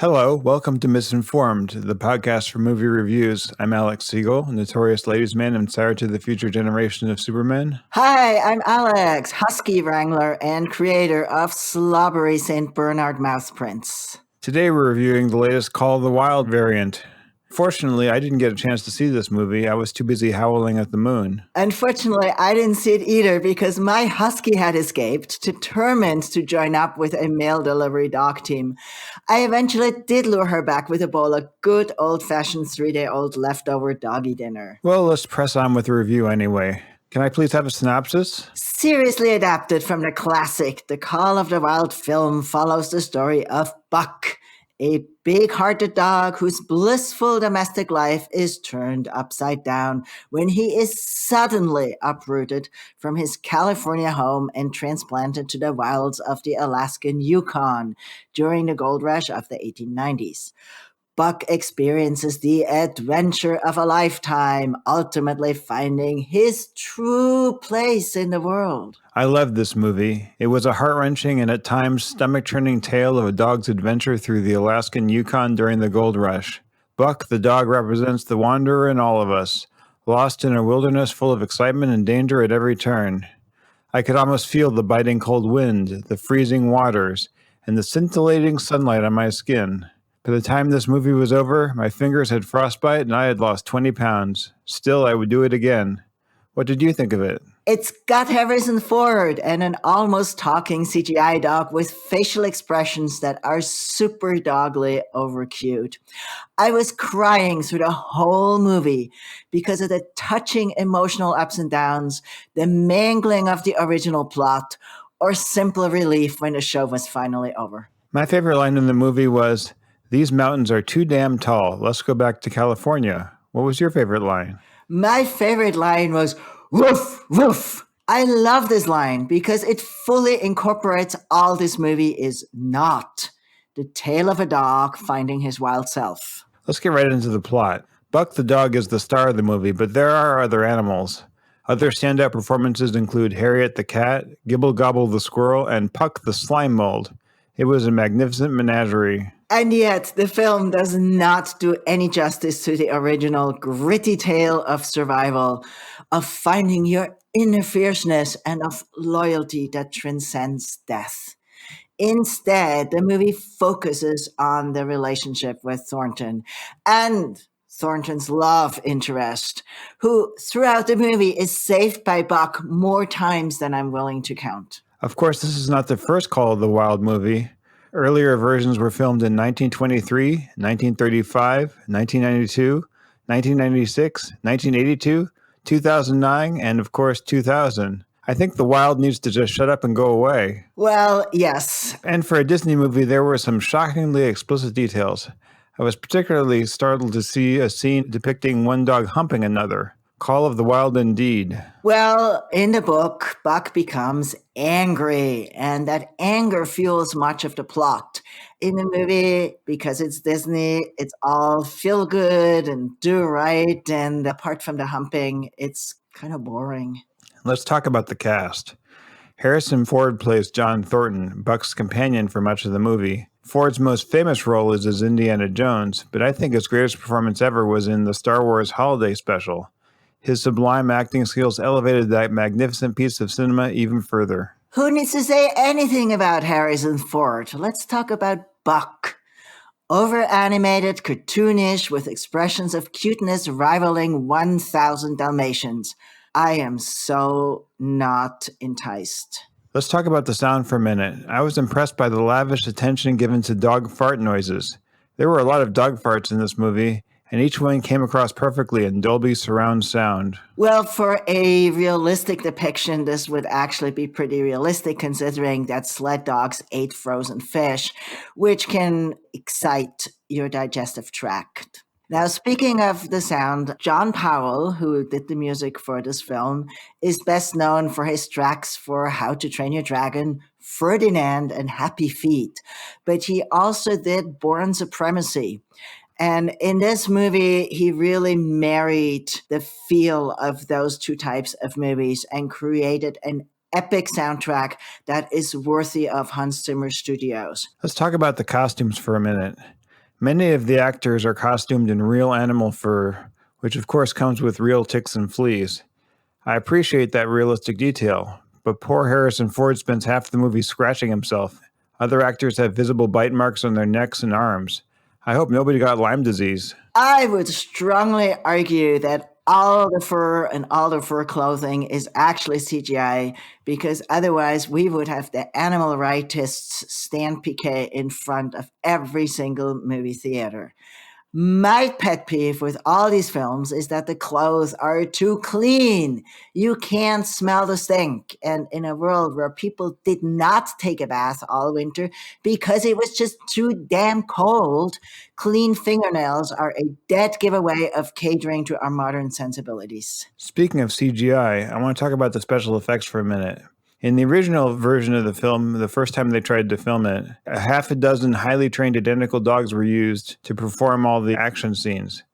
Hello, welcome to Misinformed, the podcast for movie reviews. I'm Alex Siegel, notorious ladies' man and sire to the future generation of Supermen. Hi, I'm Alex, husky wrangler and creator of slobbery St. Bernard mouse prints. Today we're reviewing the latest Call of the Wild variant. Fortunately, I didn't get a chance to see this movie. I was too busy howling at the moon. Unfortunately, I didn't see it either because my husky had escaped, determined to join up with a mail delivery dog team. I eventually did lure her back with a bowl of good old-fashioned 3-day-old leftover doggy dinner. Well, let's press on with the review anyway. Can I please have a synopsis? Seriously adapted from the classic, the Call of the Wild film follows the story of Buck, a big-hearted dog whose blissful domestic life is turned upside down when he is suddenly uprooted from his California home and transplanted to the wilds of the Alaskan Yukon during the gold rush of the 1890s. Buck experiences the adventure of a lifetime, ultimately finding his true place in the world. I loved this movie. It was a heart-wrenching and at times stomach-churning tale of a dog's adventure through the Alaskan Yukon during the gold rush. Buck, the dog, represents the wanderer in all of us, lost in a wilderness full of excitement and danger at every turn. I could almost feel the biting cold wind, the freezing waters, and the scintillating sunlight on my skin. By the time this movie was over, my fingers had frostbite and I had lost 20 pounds. Still, I would do it again. What did you think of it? It's got Harrison Ford and an almost talking CGI dog with facial expressions that are super dogly over cute. I was crying through the whole movie because of the touching emotional ups and downs, the mangling of the original plot, or simple relief when the show was finally over. My favorite line in the movie was, "These mountains are too damn tall. Let's go back to California." What was your favorite line? My favorite line was, "Woof, woof." I love this line because it fully incorporates all this movie is not. The tale of a dog finding his wild self. Let's get right into the plot. Buck the dog is the star of the movie, but there are other animals. Other standout performances include Harriet the cat, Gibble Gobble the squirrel, and Puck the slime mold. It was a magnificent menagerie. And yet, the film does not do any justice to the original gritty tale of survival, of finding your inner fierceness, and of loyalty that transcends death. Instead, the movie focuses on the relationship with Thornton and Thornton's love interest, who throughout the movie is saved by Buck more times than I'm willing to count. Of course, this is not the first Call of the Wild movie. Earlier versions were filmed in 1923, 1935, 1992, 1996, 1982, 2009, and of course 2000. I think the wild needs to just shut up and go away. Well, yes. And for a Disney movie, there were some shockingly explicit details. I was particularly startled to see a scene depicting one dog humping another. Call of the Wild indeed. Well, in the book, Buck becomes angry, and that anger fuels much of the plot. In the movie, because it's Disney, it's all feel good and do right, and apart from the humping, it's kind of boring. Let's talk about the cast. Harrison Ford plays John Thornton, Buck's companion for much of the movie. Ford's most famous role is as Indiana Jones, but I think his greatest performance ever was in the Star Wars Holiday Special. His sublime acting skills elevated that magnificent piece of cinema even further. Who needs to say anything about Harrison Ford? Let's talk about Buck. Over-animated, cartoonish, with expressions of cuteness rivaling 1,000 Dalmatians. I am so not enticed. Let's talk about the sound for a minute. I was impressed by the lavish attention given to dog fart noises. There were a lot of dog farts in this movie, and each one came across perfectly in Dolby surround sound. Well, for a realistic depiction, this would actually be pretty realistic considering that sled dogs ate frozen fish, which can excite your digestive tract. Now, speaking of the sound, John Powell, who did the music for this film, is best known for his tracks for How to Train Your Dragon, Ferdinand, and Happy Feet. But he also did Born Supremacy. And in this movie, he really married the feel of those two types of movies and created an epic soundtrack that is worthy of Hans Zimmer Studios. Let's talk about the costumes for a minute. Many of the actors are costumed in real animal fur, which of course comes with real ticks and fleas. I appreciate that realistic detail, but poor Harrison Ford spends half the movie scratching himself. Other actors have visible bite marks on their necks and arms. I hope nobody got Lyme disease. I would strongly argue that all the fur and all the fur clothing is actually CGI because otherwise we would have the animal rightists stand piquet in front of every single movie theater. My pet peeve with all these films is that the clothes are too clean. You can't smell the stink. And in a world where people did not take a bath all winter because it was just too damn cold, clean fingernails are a dead giveaway of catering to our modern sensibilities. Speaking of CGI, I want to talk about the special effects for a minute. In the original version of the film, the first time they tried to film it, a half a dozen highly trained identical dogs were used to perform all the action scenes.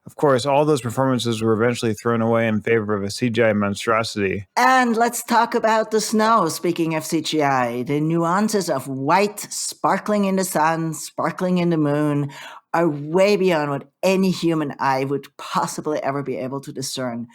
Of course, all those performances were eventually thrown away in favor of a CGI monstrosity. And let's talk about the snow. Speaking of CGI, the nuances of white sparkling in the sun, sparkling in the moon are way beyond what any human eye would possibly ever be able to discern.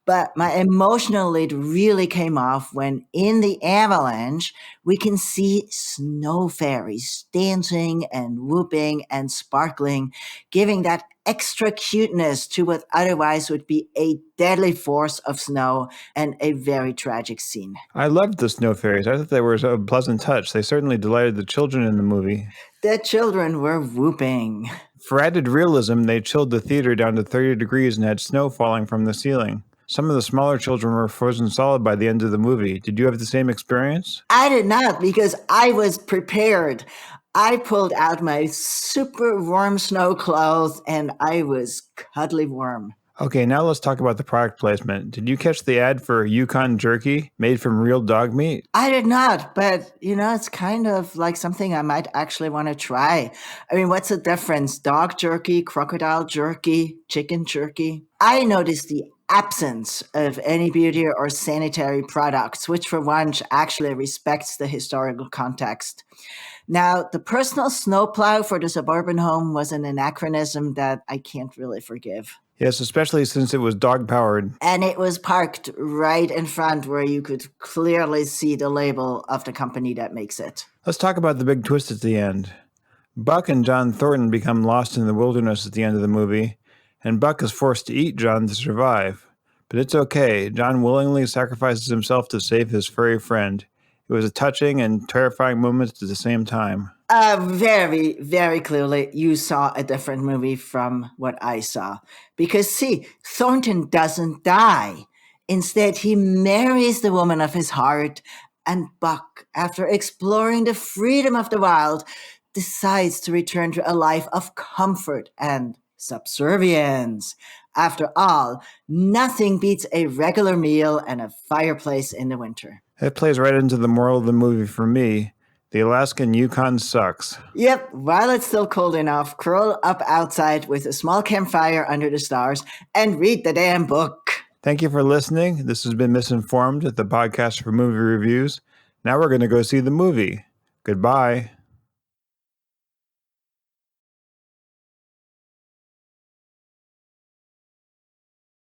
But my emotional lid really came off when in the avalanche, we can see snow fairies dancing and whooping and sparkling, giving that extra cuteness to what otherwise would be a deadly force of snow and a very tragic scene. I loved the snow fairies. I thought they were a pleasant touch. They certainly delighted the children in the movie. The children were whooping. For added realism, they chilled the theater down to 30 degrees and had snow falling from the ceiling. Some of the smaller children were frozen solid by the end of the movie. Did you have the same experience? I did not because I was prepared. I pulled out my super warm snow clothes and I was cuddly warm. Okay, now let's talk about the product placement. Did you catch the ad for Yukon jerky made from real dog meat? I did not, but it's kind of like something I might actually want to try. I mean, what's the difference? Dog jerky, crocodile jerky, chicken jerky? I noticed the absence of any beauty or sanitary products, which for once actually respects the historical context. Now, the personal snowplow for the suburban home was an anachronism that I can't really forgive. Yes, especially since it was dog powered. And it was parked right in front where you could clearly see the label of the company that makes it. Let's talk about the big twist at the end. Buck and John Thornton become lost in the wilderness at the end of the movie, and Buck is forced to eat John to survive. But it's okay. John willingly sacrifices himself to save his furry friend. It was a touching and terrifying moment at the same time. Very, very clearly, you saw a different movie from what I saw. Because, see, Thornton doesn't die. Instead, he marries the woman of his heart, and Buck, after exploring the freedom of the wild, decides to return to a life of comfort and subservience. After all, nothing beats a regular meal and a fireplace in the winter. It plays right into the moral of the movie for me. The Alaskan Yukon sucks. Yep, while it's still cold enough, curl up outside with a small campfire under the stars and read the damn book. Thank you for listening. This has been Misinformed, the podcast for movie reviews. Now we're going to go see the movie. Goodbye.